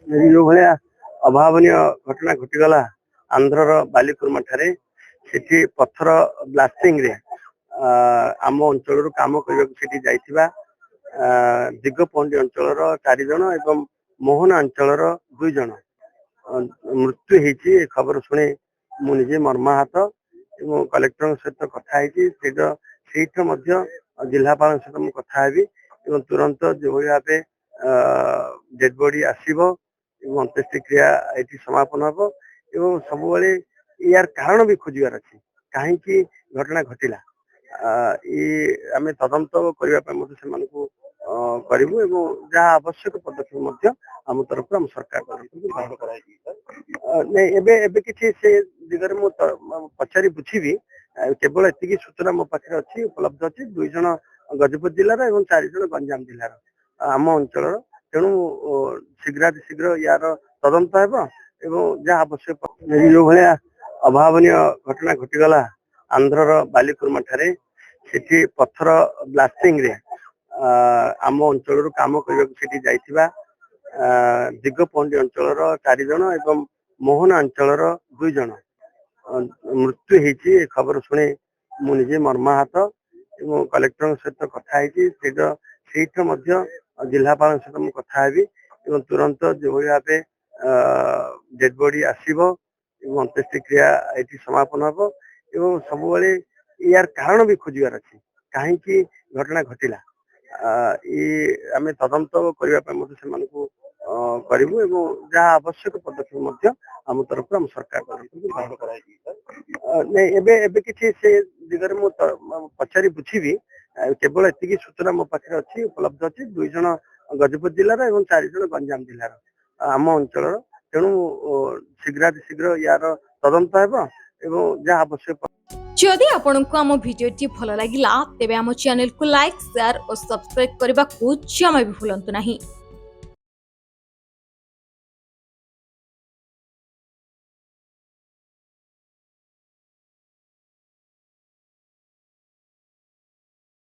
जो भाया अभावन घटना घटीगला आंध्रर बालीकुर्मा ठारे सेठी पत्थर ब्लास्टिंग रे आम अंचल काम करने जाइथिबा दिगपंडी अंचल 4 जन एवं मोहना अंचल 2 जन मृत्यु होती खबर शुणे मुझे मर्माहत एवं कलेक्टर सहित कथा जिलापाल सहित कथा तुरंत जो भाव डेड बॉडी आसीबो अंत्येष्टि क्रिया ये समापन हम एवं सब यार कारण भी खोजार अच्छी कहीं घटना घटिला आम तदंत करने करूँ जहाँ आवश्यक पदक्षेप आम तरफ आम सरकार नहीं किसी से दिगरे मु पचारि बुझी केवल एति सूचना मो पाखे अच्छी उपलब्ध अच्छी 2 जन गजपति जिलार और 4 जन गंजाम जिलार आम अंचल तेणु शीघ्र यार तदंत एवं जहाँ आवश्यक जो भाया अभावन घटना घटीगला आंध्रर बालीकुर्मा ठारे सेठी पत्थर ब्लास्टिंग रे आम अंचल काम करने जाइथिबा दिगपंडी अंचल 4 जन एवं मोहना अंचल 2 जन मृत्यु होती खबर शुणे मुझे मर्माहत एवं कलेक्टर सहित कथा जिलापाल सहित कथा तुरंत जो भाव डेड बॉडी आसीबो अंत्येष्टि क्रिया ये समापन हम एवं सब यार कारण भी खोजार अच्छी कहीं घटना घटिला आम तदंत करने करूँ जहाँ आवश्यक पदक्षेप आम तरफ आम सरकार नहीं किसी से दिगरे मु पचारि बुझी केवल एति सूचना मो पाखे अच्छी उपलब्ध अच्छी 2 जन गजपति जिलार और 4 जन गंजाम जिलार आम अंचल तेणु शीघ्र यार तदंत एवं जहाँ आवश्यक जदि आपंक आम भिडी भल लगा तेब आम चैनल को लाइक शेयर और सब्सक्राइब करने को जमा भी भूलु नहीं।